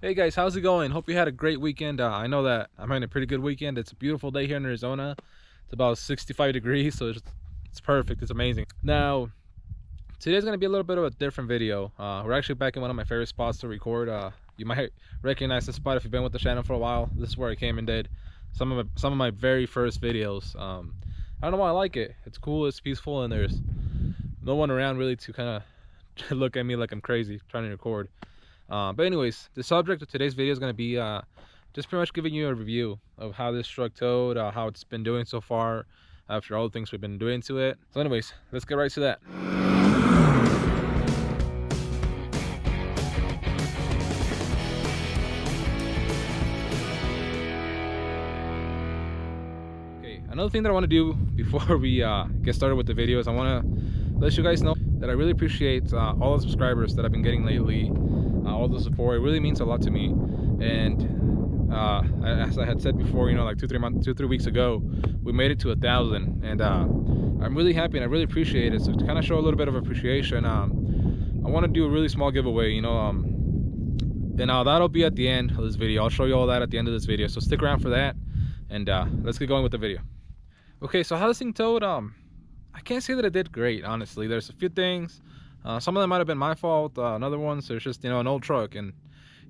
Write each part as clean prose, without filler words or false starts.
Hey guys, how's it going? Hope you had a great weekend. I know that I'm having a pretty good weekend. It's a beautiful day here in Arizona. It's about 65 degrees, so it's perfect. It's amazing. Now, today's gonna be a little bit of a different video. We're actually back in one of my favorite spots to record. You might recognize this spot if you've been with the channel for a while. This is where I came and did some of my very first videos. I don't know why I like it. It's cool, it's peaceful, and there's no one around really to kind of look at me like I'm crazy trying to record. But anyways, the subject of today's video is going to be just pretty much giving you a review of how this truck towed, how it's been doing so far after all the things we've been doing to it. So anyways, let's get right to that. Okay, another thing that I want to do before we get started with the video is I want to let you guys know that I really appreciate all the subscribers that I've been getting lately. All the support. It really means a lot to me. And as I had said before, you know, like 2-3 weeks ago, we made it to 1,000, and I'm really happy and I really appreciate it. So to kind of show a little bit of appreciation, I want to do a really small giveaway, you know, and that'll be at the end of this video. I'll show you all that at the end of this video, so stick around for that, and let's get going with the video. Okay, so how this thing towed, I can't say that it did great, honestly. There's a few things. Some of them might have been my fault. Another ones, there's just, you know, an old truck, and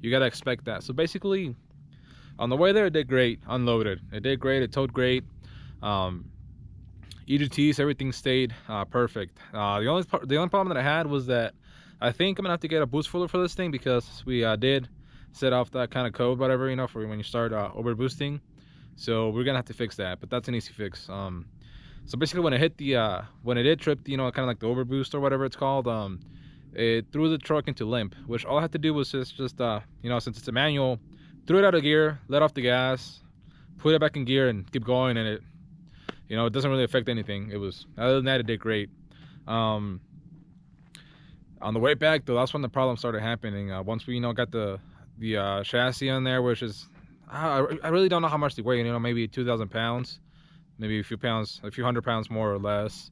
you gotta expect that. So basically, on the way there, it did great. Unloaded, it did great. It towed great. EGTs, everything stayed perfect. The only problem that I had was that I think I'm gonna have to get a boost filler for this thing, because we did set off that kind of code, whatever, you know, for when you start over boosting. So we're gonna have to fix that, but that's an easy fix. So basically, when it hit the when it did trip, you know, kind of like the overboost or whatever it's called, it threw the truck into limp, which all I had to do was just you know, since it's a manual, threw it out of gear, let off the gas, put it back in gear, and keep going. And it, you know, it doesn't really affect anything. It was, other than that, it did great. On the way back though, that's when the problem started happening. Once we, you know, got the chassis on there, which is, I really don't know how much they weigh, you know, maybe 2,000 pounds. Maybe a few pounds, a few hundred pounds more or less.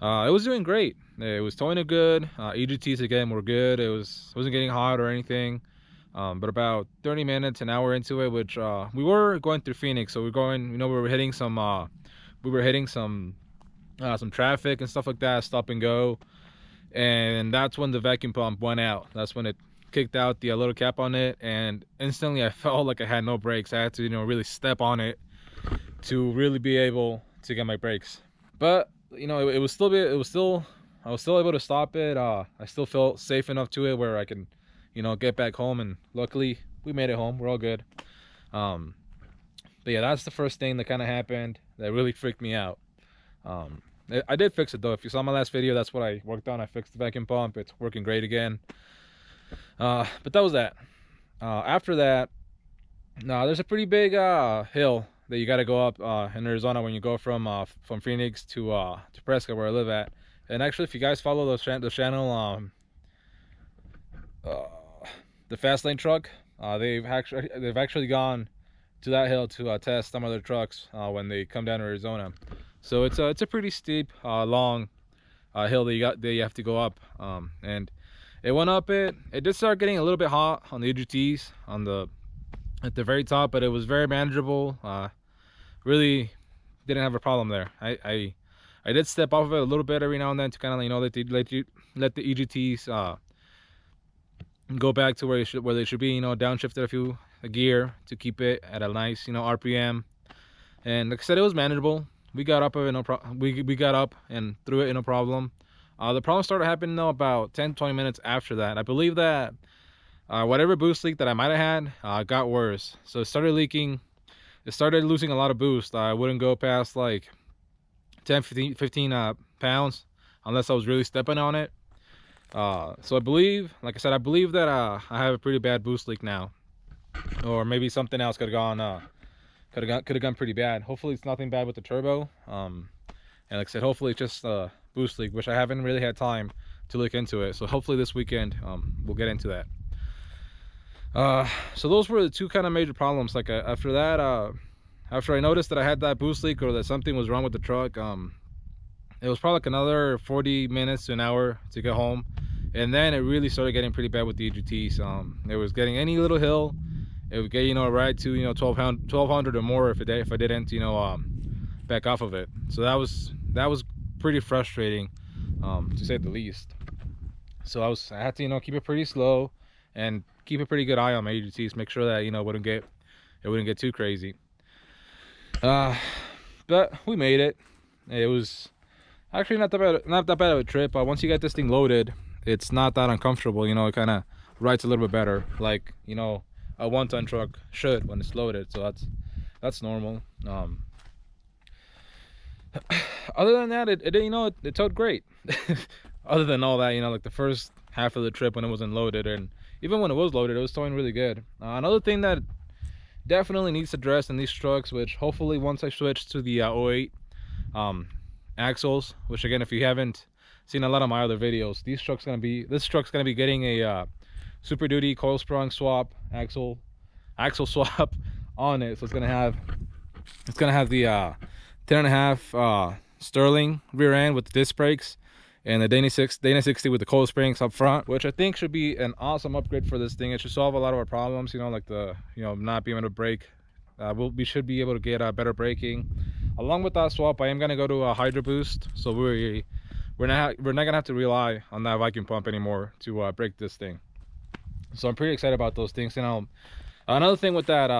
It was doing great. It was towing it good. EGTs again were good. It wasn't getting hot or anything. But about 30 minutes, an hour into it, which we were going through Phoenix, so we're going, you know, we were hitting some traffic and stuff like that, stop and go, and that's when the vacuum pump went out. That's when it kicked out the little cap on it, and instantly I felt like I had no brakes. I had to, you know, really step on it to really be able to get my brakes. But you know, I was still able to stop it. I still felt safe enough to it where I can, you know, get back home, and luckily we made it home. We're all good. But yeah, that's the first thing that kind of happened that really freaked me out. I did fix it though. If you saw my last video, that's what I worked on. I fixed the vacuum pump. It's working great again. But that was that. After that, there's a pretty big hill that you got to go up in Arizona when you go from Phoenix to Prescott, where I live at. And actually, if you guys follow the channel, the fast lane truck, they've actually gone to that hill to test some other trucks when they come down to Arizona. So it's a pretty steep, long hill that you have to go up. And it went up it did start getting a little bit hot on the EGTs at the very top, but it was very manageable. Really didn't have a problem there. I did step off of it a little bit every now and then to kind of, you know, let the EGTs go back to where they should be, you know, downshifted a gear to keep it at a nice, you know, RPM. And like I said, it was manageable. We got up of it, we got up and through it, no problem. The problem started happening though about 10-20 minutes after that. I believe that whatever boost leak that I might have had got worse. So it started leaking. It started losing a lot of boost. I wouldn't go past like 15 pounds unless I was really stepping on it. So I believe, like I said, I believe that I have a pretty bad boost leak now, or maybe something else could have gone pretty bad. Hopefully it's nothing bad with the turbo. And like I said, hopefully it's just a boost leak, which I haven't really had time to look into it. So hopefully this weekend we'll get into that. So those were the two kind of major problems. Like after that, after I noticed that I had that boost leak, or that something was wrong with the truck, it was probably like another 40 minutes to an hour to get home. And then it really started getting pretty bad with the EGTs. It was getting any little hill, it would get, you know, right to, you know, 1200 or more if I didn't, you know, back off of it. So that was pretty frustrating, to say the least. So I had to, you know, keep it pretty slow and keep a pretty good eye on my EGTs, make sure that, you know, it wouldn't get too crazy. But we made it. It was actually not that bad of a trip. Once you get this thing loaded, it's not that uncomfortable. You know, it kind of rides a little bit better, like, you know, a 1-ton truck should when it's loaded. So that's normal. Other than that, it towed great. Other than all that, you know, like the first half of the trip when it wasn't loaded, and even when it was loaded, it was towing really good. Another thing that definitely needs addressed in these trucks, which hopefully once I switch to the 08 axles, which again, if you haven't seen a lot of my other videos, this truck's gonna be getting a Super Duty coil sprung swap axle swap on it. So it's gonna have the 10.5 Sterling rear end with the disc brakes, and the Dana 60 with the coil springs up front, which I think should be an awesome upgrade for this thing. It should solve a lot of our problems, you know, like the, you know, not being able to brake. We should be able to get better braking. Along with that swap, I am gonna go to a Hydro Boost, so we're not gonna have to rely on that vacuum pump anymore to brake this thing. So I'm pretty excited about those things. You know, another thing with that,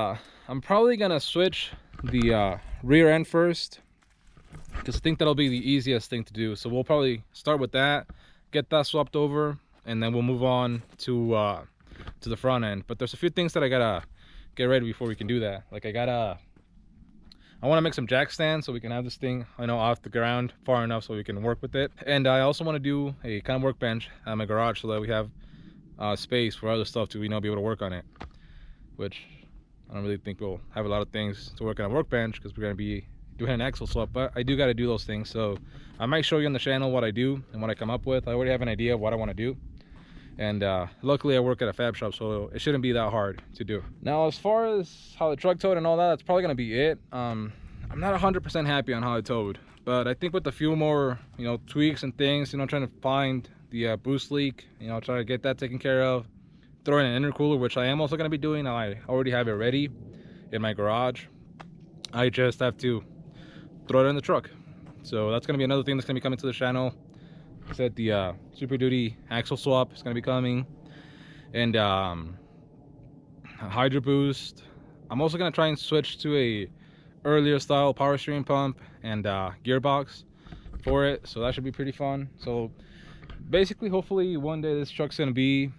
I'm probably gonna switch the rear end first, because I think that'll be the easiest thing to do. So we'll probably start with that, get that swapped over, and then we'll move on to the front end. But there's a few things that I gotta get ready before we can do that. Like I want to make some jack stands so we can have this thing, you know, off the ground far enough so we can work with it. And I also want to do a kind of workbench at my garage so that we have space for other stuff to, you know, be able to work on it. Which I don't really think we'll have a lot of things to work on a workbench, because we're going to be doing an axle swap, but I do got to do those things. So I might show you on the channel what I do and what I come up with. I already have an idea of what I want to do. And luckily I work at a fab shop, so it shouldn't be that hard to do. Now, as far as how the truck towed and all that, that's probably gonna be it. I'm not 100% happy on how it towed, but I think with a few more, you know, tweaks and things, you know, trying to find the boost leak, you know, try to get that taken care of, throw in an intercooler, which I am also gonna be doing. I already have it ready in my garage. I just have to throw it in the truck. So that's gonna be another thing that's gonna be coming to the channel. I said the Super Duty axle swap is going to be coming, and Hydro Boost. I'm also going to try and switch to a earlier style power steering pump and gearbox for it, so that should be pretty fun. So basically, hopefully one day this truck's going to be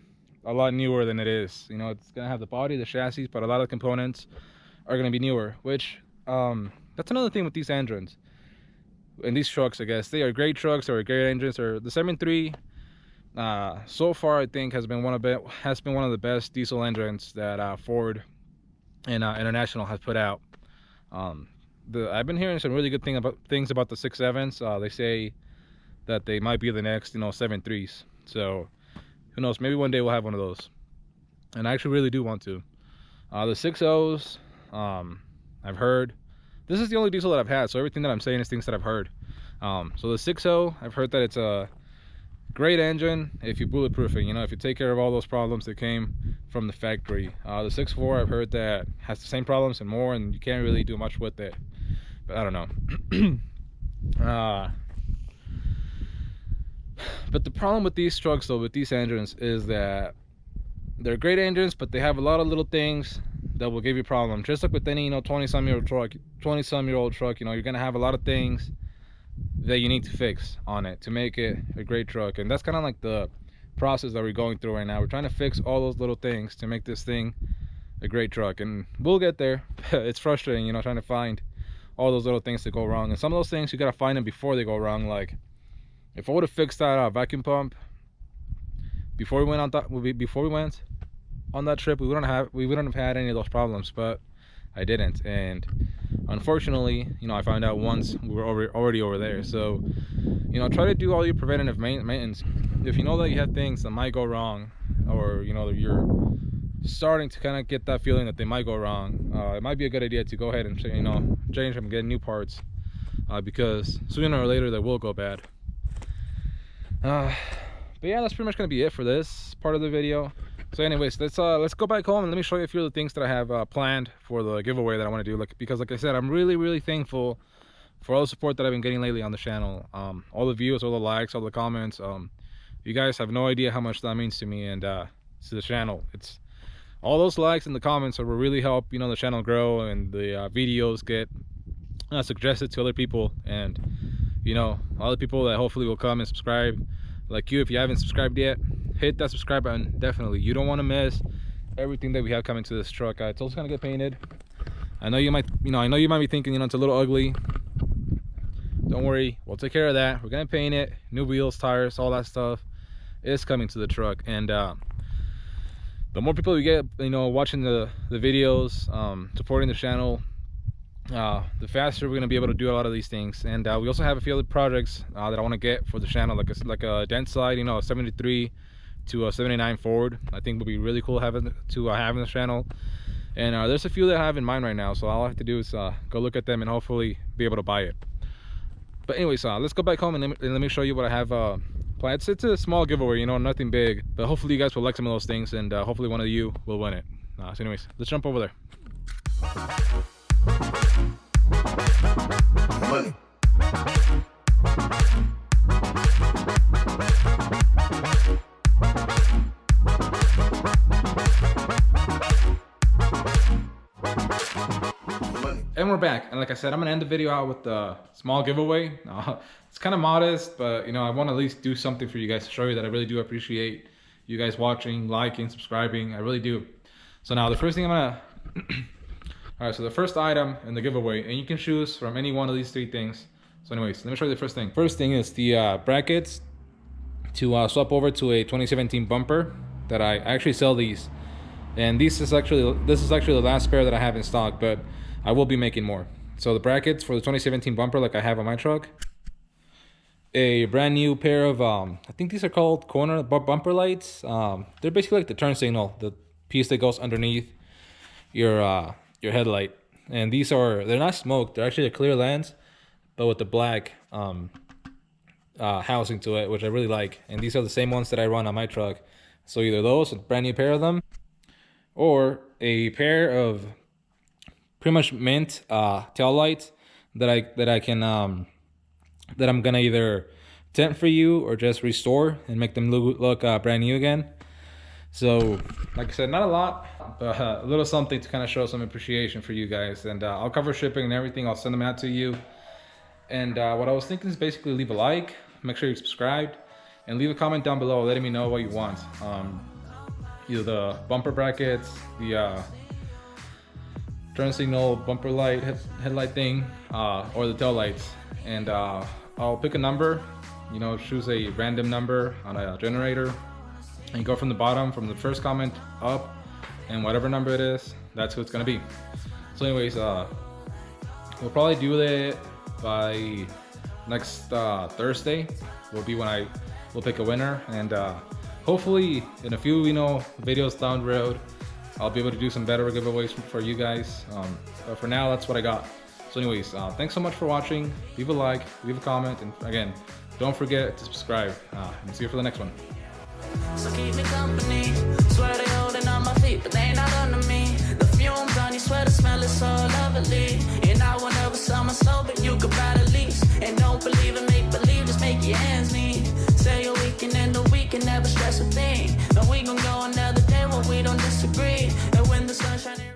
a lot newer than it is. You know, it's going to have the body, the chassis, but a lot of the components are going to be newer, which that's another thing with these engines. And these trucks, I guess, they are great trucks or great engines. Or the 7.3 so far, I think has been one of the best diesel engines that Ford and International has put out. I've been hearing some really good things about the 6.7s. They say that they might be the next, you know, 7.3s. So who knows? Maybe one day we'll have one of those. And I actually really do want to. The 6.0s, I've heard. This is the only diesel that I've had, so everything that I'm saying is things that I've heard. So the 6.0, I've heard that it's a great engine if you bulletproof it, you know, if you take care of all those problems that came from the factory. The 6.4, I've heard that has the same problems and more, and you can't really do much with it. But I don't know. But the problem with these trucks, though, with these engines, is that they're great engines, but they have a lot of little things that will give you problems. Just like with any, you know, 20-some-year-old truck, you know, you're gonna have a lot of things that you need to fix on it to make it a great truck. And that's kind of like the process that we're going through right now. We're trying to fix all those little things to make this thing a great truck, and we'll get there. It's frustrating, you know, trying to find all those little things that go wrong, and some of those things you gotta find them before they go wrong. Like if I would have fixed that vacuum pump before we went on that trip, we wouldn't have had any of those problems, but I didn't. And unfortunately, you know, I found out once we were already over there. So, you know, try to do all your preventative maintenance. If you know that you have things that might go wrong, or you know you're starting to kind of get that feeling that they might go wrong, it might be a good idea to go ahead and, you know, change them and get new parts, because sooner or later they will go bad. But yeah, that's pretty much gonna be it for this part of the video. So anyways, let's go back home and let me show you a few of the things that I have planned for the giveaway that I want to do. Because like I said, I'm really thankful for all the support that I've been getting lately on the channel. All the views, all the likes, all the comments. You guys have no idea how much that means to me and to the channel. It's all those likes and the comments will really help, you know, the channel grow and the videos get suggested to other people, and you know, all the people that hopefully will come and subscribe. Like you, if you haven't subscribed yet, hit that subscribe button. Definitely, you don't want to miss everything that we have coming to this truck. It's also gonna get painted. I know you might be thinking, you know, it's a little ugly. Don't worry, we'll take care of that. We're gonna paint it, new wheels, tires, all that stuff is coming to the truck. And the more people we get, you know, watching the videos, supporting the channel, the faster we're gonna be able to do a lot of these things. And we also have a few other projects that I want to get for the channel, like a dent slide, you know, a 73 to a 79 Ford. I think would be really cool having in the channel. And there's a few that I have in mind right now, so all I have to do is go look at them and hopefully be able to buy it. But anyways, let's go back home and let me show you what I have planned. It's a small giveaway, you know, nothing big, but hopefully you guys will like some of those things, and hopefully one of you will win it. So anyways, let's jump over there. Money. And we're back, and like I said, I'm gonna end the video out with a small giveaway. It's kind of modest, but you know, I want to at least do something for you guys to show you that I really do appreciate you guys watching, liking, subscribing. I really do. So now the first thing I'm gonna all right, so the first item in the giveaway, and you can choose from any one of these three things. So anyways, let me show you the first thing. First thing is the brackets to swap over to a 2017 bumper that I actually sell these. And this is actually the last pair that I have in stock, but I will be making more. So the brackets for the 2017 bumper, like I have on my truck. A brand new pair of I think these are called corner bumper lights. They're basically like the turn signal, the piece that goes underneath your headlight. And they're not smoked, they're actually a clear lens, but with the black housing to it, which I really like. And these are the same ones that I run on my truck. So either those, a brand new pair of them, or a pair of pretty much mint tail lights that I'm gonna either tint for you or just restore and make them look brand new again. So like I said, not a lot, but a little something to kind of show some appreciation for you guys. And I'll cover shipping and everything. I'll send them out to you. And what I was thinking is basically leave a like, make sure you're subscribed, and leave a comment down below letting me know what you want. Either the bumper brackets, the turn signal bumper light headlight thing, or the tail lights. And I'll pick a number, you know, choose a random number on a generator, and go from the bottom, from the first comment up, and whatever number it is, that's who it's gonna be. So anyways, we'll probably do it by next Thursday will be when we'll pick a winner. And hopefully in a few, you know, videos down the road, I'll be able to do some better giveaways for you guys. But for now, that's what I got. So anyways, thanks so much for watching. Leave a like, leave a comment, and again, don't forget to subscribe. And see you for the next one. So keep me company. Swear they holding on my feet, but they ain't not